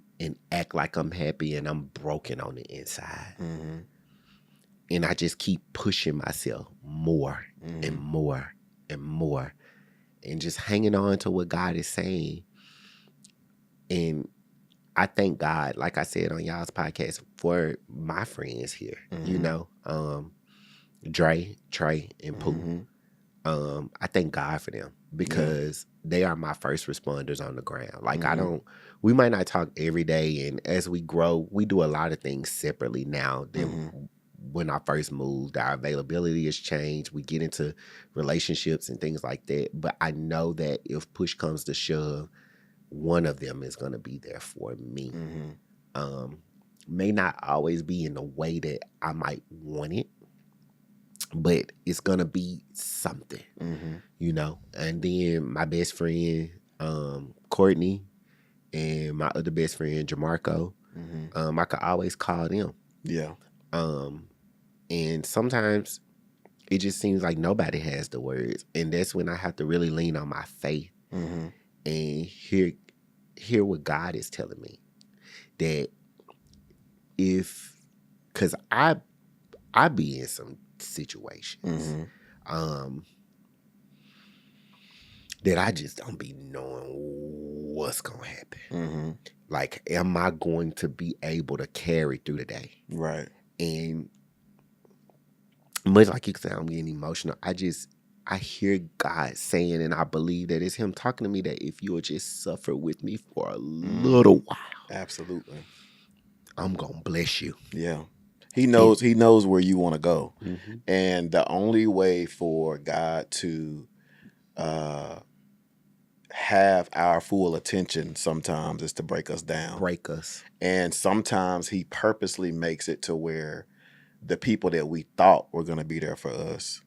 act like I'm happy and I'm broken on the inside. And I just keep pushing myself more and more and more and just hanging on to what God is saying. And I thank God, like I said on y'all's podcast, for my friends here, you know, Dre, Trey, and Pooh. I thank God for them because they are my first responders on the ground. Like we might not talk every day, and as we grow, we do a lot of things separately now than when I first moved. Our availability has changed. We get into relationships and things like that. But I know that if push comes to shove, one of them is going to be there for me. May not always be in the way that I might want it, but it's going to be something, you know? And then my best friend, Courtney, and my other best friend, Jamarco, I could always call them. Yeah. And sometimes it just seems like nobody has the words. And that's when I have to really lean on my faith and hear what God is telling me. That because I be in some situations that I just don't be knowing what's going to happen. Like, am I going to be able to carry through the day? Right. And much like you said, I'm getting emotional. I hear God saying, and I believe that it's Him talking to me, that if you will just suffer with me for a little while, absolutely, I'm gonna bless you. Yeah, He knows where you want to go, and the only way for God to have our full attention sometimes is to break us down, Break us. and sometimes He purposely makes it to where the people that we thought were going to be there for us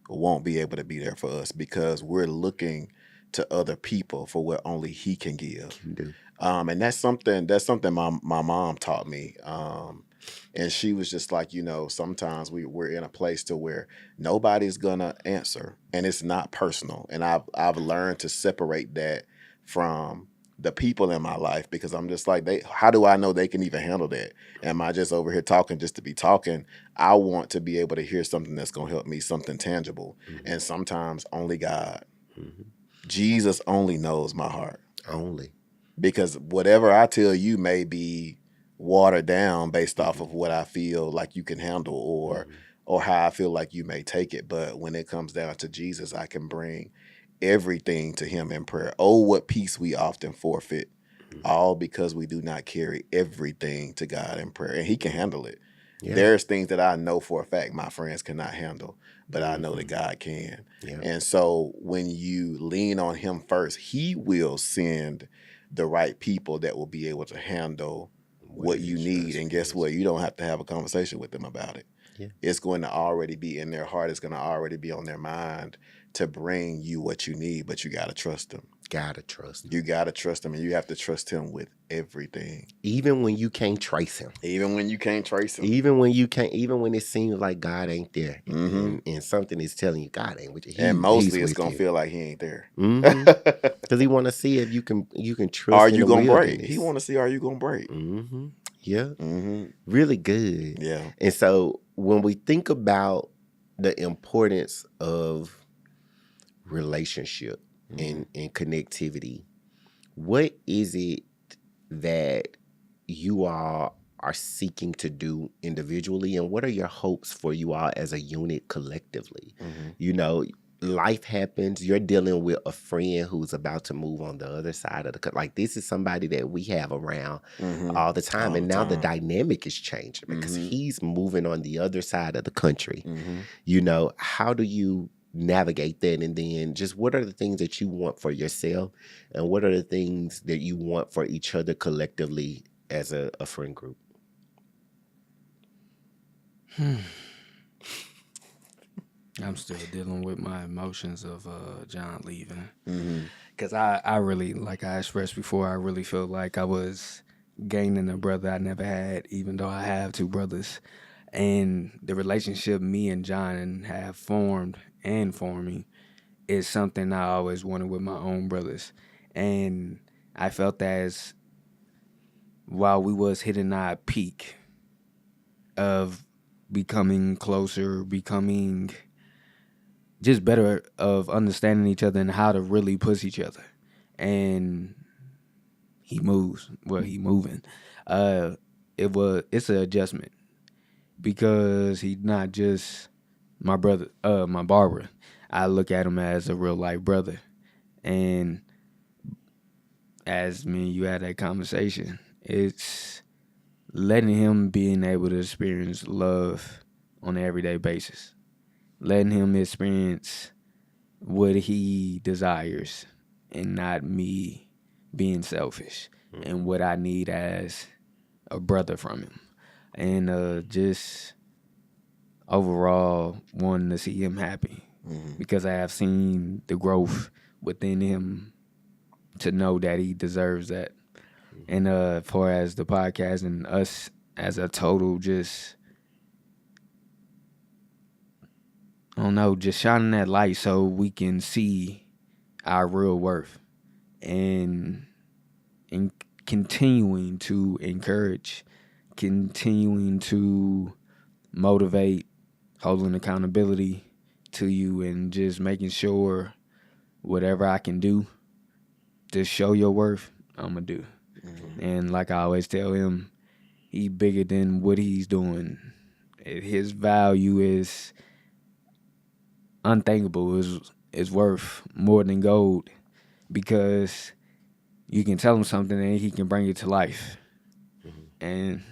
won't be able to be there for us because we're looking to other people for what only he can give. Can do. And that's something my mom taught me. And she was just like, sometimes we're in a place to where nobody's gonna answer, and it's not personal. And I've learned to separate that from the people in my life, because I'm just like, how do I know they can even handle that? Am I just over here talking just to be talking? I want to be able to hear something that's gonna help me, something tangible. Mm-hmm. And sometimes only God, Mm-hmm. Jesus only knows my heart. Only. Because whatever I tell you may be watered down based off of what I feel like you can handle, or how I feel like you may take it. But when it comes down to Jesus, I can bring everything to him in prayer. Oh, what peace we often forfeit, all because we do not carry everything to God in prayer. And he can handle it. Yeah. There's things that I know for a fact my friends cannot handle, but I know that God can. Yeah. And so when you lean on him first, he will send the right people that will be able to handle what you need. And guess what? You don't have to have a conversation with them about it. Yeah. It's going to already be in their heart. It's going to already be on their mind to bring you what you need, but you got to trust them. Gotta trust him. You got to trust him, and you have to trust him with everything. Even when you can't trace him. Even when you can't trace him. Even when it seems like God ain't there. Mm-hmm. And something is telling you God ain't with you. And mostly it's going to feel like he ain't there. Because he want to see if you can trust Are you going to break? He want to see, are you going to break? Mm-hmm. Yeah. Mm-hmm. Really good. Yeah. And so when we think about the importance of relationship and connectivity, what is it that you all are seeking to do individually, and what are your hopes for you all as a unit collectively? Life happens. You're dealing with a friend who's about to move on the other side of this is somebody that we have around all the time. And now the dynamic is changing because he's moving on the other side of the country. How do you navigate that? And then just what are the things that you want for yourself, and what are the things that you want for each other collectively as a friend group? I'm still dealing with my emotions of John leaving. Because I really, like I expressed before, I really feel like I was gaining a brother I never had, even though I have two brothers. And the relationship me and John have formed and forming is something I always wanted with my own brothers. And I felt that as while we was hitting our peak of becoming closer, becoming just better of understanding each other and how to really push each other. And he moves. Well, he moving. It's an adjustment because he's not just my brother, my barber. I look at him as a real life brother. And as me and you had that conversation, it's letting him being able to experience love on an everyday basis. Letting him experience what he desires and not me being selfish and what I need as a brother from him. And just overall wanting to see him happy because I have seen the growth within him to know that he deserves that. And as far as the podcast and us as a total, just I don't know, just shining that light so we can see our real worth and continuing to encourage, continuing to motivate, holding accountability to you, and just making sure whatever I can do to show your worth, I'm going to do. And like I always tell him, he's bigger than what he's doing. His value is unthinkable. Is worth more than gold because you can tell him something and he can bring it to life. And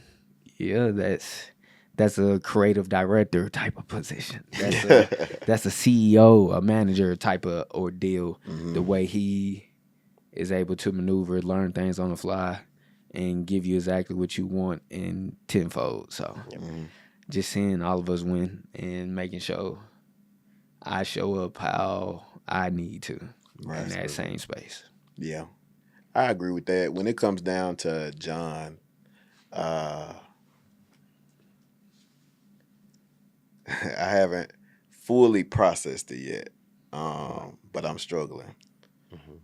yeah, that's a creative director type of position. That's a CEO, a manager type of ordeal. The way he is able to maneuver, learn things on the fly, and give you exactly what you want in tenfold. So just seeing all of us win and making sure I show up how I need to in Right. that same space. Yeah. I agree with that. When it comes down to John, uh, I haven't fully processed it yet, but I'm struggling. Mhm.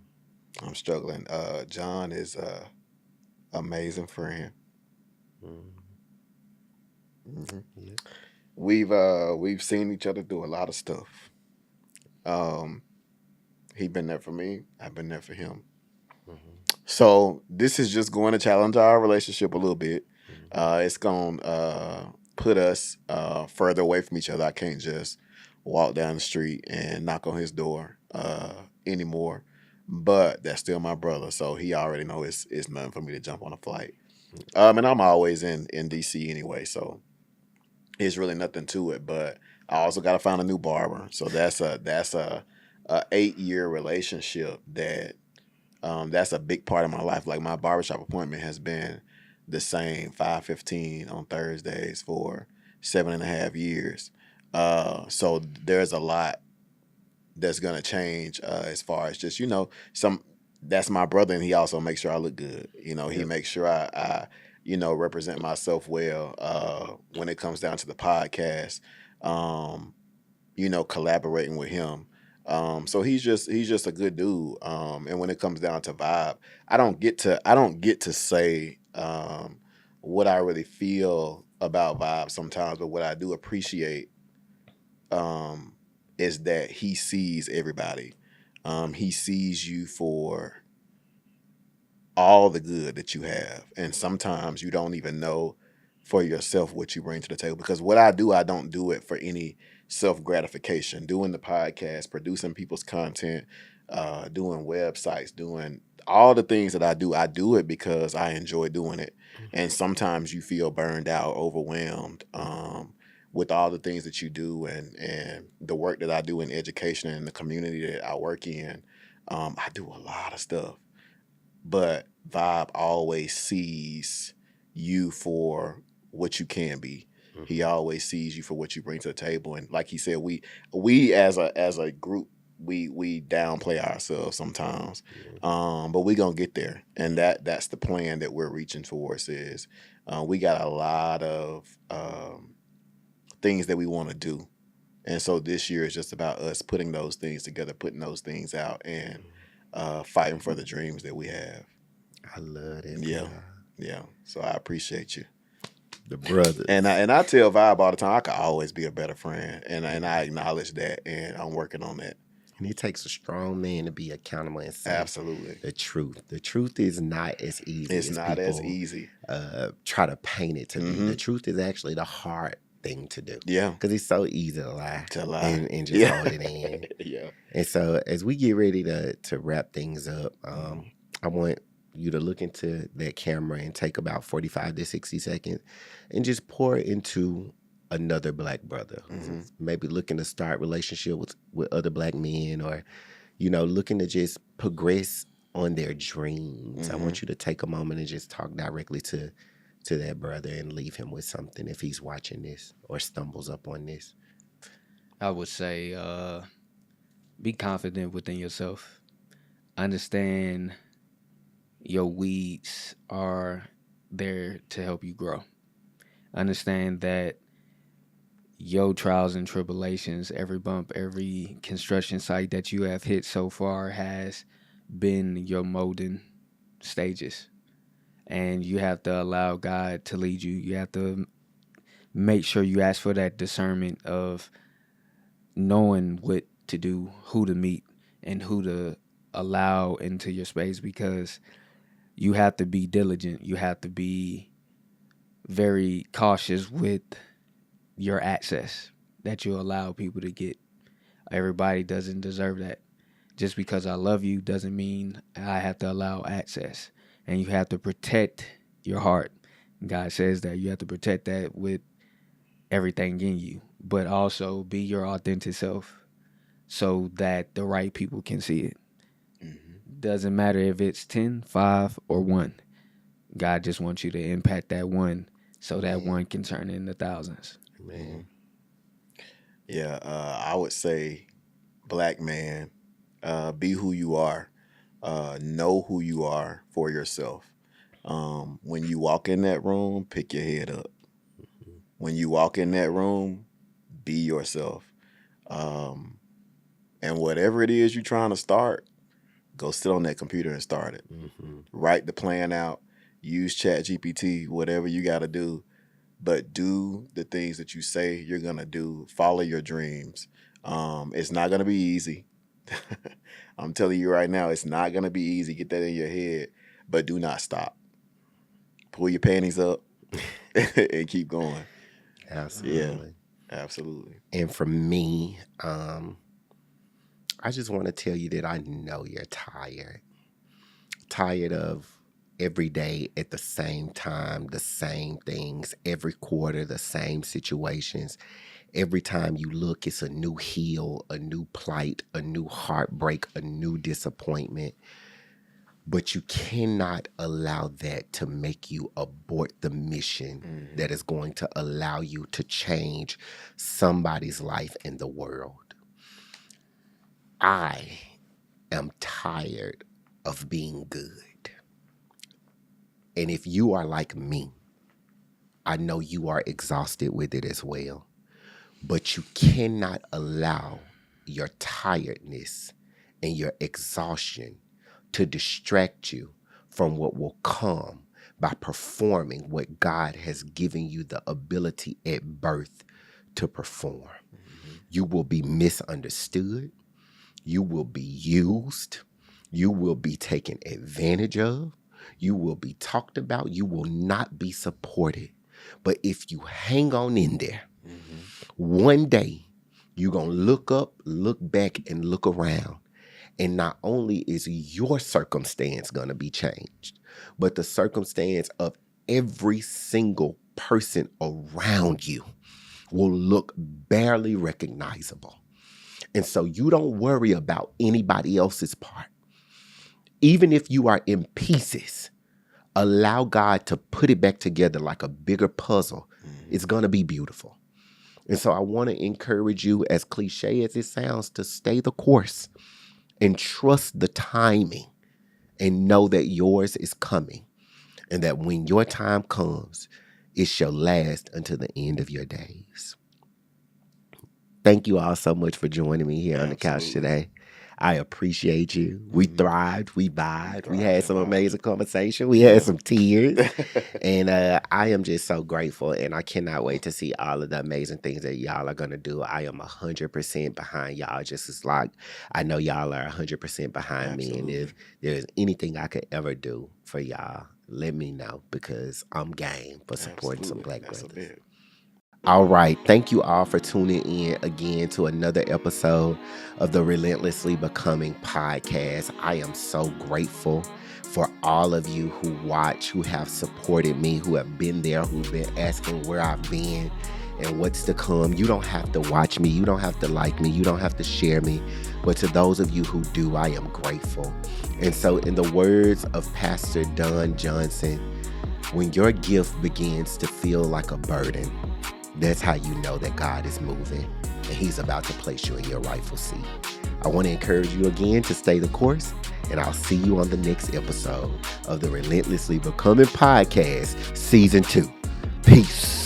I'm struggling. John is a amazing friend. Mhm. Hmm. Yeah. We've seen each other do a lot of stuff. Um, he been there for me. I've been there for him. Mhm. So this is just going to challenge our relationship a little bit. Mhm. It's going to put us further away from each other. I can't just walk down the street and knock on his door anymore. But that's still my brother, so he already know it's nothing for me to jump on a flight. And I'm always in DC anyway, so it's really nothing to it. But I also got to find a new barber, so that's a 8-year relationship that's a big part of my life. Like my barbershop appointment has been the same 5:15 on Thursdays for 7.5 years. So there's a lot that's gonna change as far as just some. That's my brother, and he also makes sure I look good. He Yep. makes sure I represent myself well when it comes down to the podcast. Um, collaborating with him. So he's just a good dude. And when it comes down to vibe, I don't get to say what I really feel about vibe sometimes, but what I do appreciate um, is that he sees everybody. He sees you for all the good that you have. And sometimes you don't even know for yourself what you bring to the table. Because what I don't do it for any self gratification. Doing the podcast, producing people's content, doing websites, doing all the things that I do it because I enjoy doing it. And sometimes you feel burned out, overwhelmed. With all the things that you do and the work that I do in education and the community that I work in, I do a lot of stuff, but Vibe always sees you for what you can be. He Mhm. always sees you for what you bring to the table, and like he said, we as a group we downplay ourselves sometimes, Yeah. but we gonna get there, and that's the plan that we're reaching towards. Is we got a lot of things that we want to do, and so this year is just about us putting those things together, putting those things out, and fighting for the dreams that we have. I love that for Yeah, y'all. yeah. So I appreciate you, The and brothers. I tell Vibe all the time I could always be a better friend, and I acknowledge that, and I'm working on that. And it takes a strong man to be accountable and say Absolutely, the truth. The truth is not as easy it's as not as people easy. try to paint it to be. Mm-hmm. The truth is actually the hard thing to do Yeah, because it's so easy to lie to lie. and just Yeah, hold it in. yeah. And so, as we get ready to wrap things up, I want you to look into that camera and take about 45 to 60 seconds and just pour into another black brother Mm-hmm. who's maybe looking to start relationship with other black men or, looking to just progress on their dreams. I Mm-hmm. want you to take a moment and just talk directly to that brother and leave him with something if he's watching this or stumbles up on this. I would say be confident within yourself. Understand your weeds are there to help you grow. Understand that your trials and tribulations, every bump, every construction site that you have hit so far has been your molding stages. And you have to allow God to lead you. You have to make sure you ask for that discernment of knowing what to do, who to meet, and who to allow into your space because you have to be diligent. You have to be very cautious with your access that you allow people to get. Everybody doesn't deserve that. Just because I love you doesn't mean I have to allow access. And you have to protect your heart. God says that you have to protect that with everything in you, but also be your authentic self so that the right people can see it. Mm-hmm. Doesn't matter if it's 10, 5, or 1. God just wants you to impact that one so that Man, one can turn into thousands. Man. Yeah, I would say, black man, be who you are. Know who you are for yourself. When you walk in that room, pick your head up. When you walk in that room, be yourself. Um, and whatever it is you're trying to start, go sit on that computer and start it. Mm-hmm. Write the plan out. Use ChatGPT, whatever you got to do. But do the things that you say you're going to do. Follow your dreams. It's not going to be easy. I'm telling you right now, it's not going to be easy. Get that in your head. But do not stop. Pull your panties up and keep going. Absolutely. Absolutely. And for me, I just want to tell you that I know you're tired. Tired of every day at the same time, the same things, every quarter, the same situations. Every time you look, it's a new heel, a new plight, a new heartbreak, a new disappointment. But you cannot allow that to make you abort the mission that is going to allow you to change somebody's life in the world. I am tired of being good. And if you are like me, I know you are exhausted with it as well. But you cannot allow your tiredness and your exhaustion to distract you from what will come by performing what God has given you the ability at birth to perform. You will be misunderstood. You will be used. You will be taken advantage of. You will be talked about. You will not be supported. But if you hang on in there, one day you're going to look up, look back, and look around. And not only is your circumstance going to be changed, but the circumstance of every single person around you will look barely recognizable. And so you don't worry about anybody else's part. Even if you are in pieces, allow God to put it back together like a bigger puzzle. It's going to be beautiful. And so I want to encourage you, as cliche as it sounds, to stay the course and trust the timing and know that yours is coming and that when your time comes, it shall last until the end of your days. Thank you all so much for joining me here on the couch today. I appreciate you. We thrived. We vibed. We had some amazing conversation. We had some tears. And I am just so grateful. And I cannot wait to see all of the amazing things that y'all are going to do. I am 100% behind y'all. Just as like I know y'all are 100% behind me. And if there's anything I could ever do for y'all, let me know, because I'm game for supporting some Black brothers. All right. Thank you all for tuning in again to another episode of the Relentlessly Becoming podcast. I am so grateful for all of you who watch, who have supported me, who have been there, who've been asking where I've been and what's to come. You don't have to watch me. You don't have to like me. You don't have to share me. But to those of you who do, I am grateful. And so in the words of Pastor Don Johnson, when your gift begins to feel like a burden, that's how you know that God is moving and he's about to place you in your rightful seat. I want to encourage you again to stay the course, and I'll see you on the next episode of the Relentlessly Becoming podcast, season 2. Peace.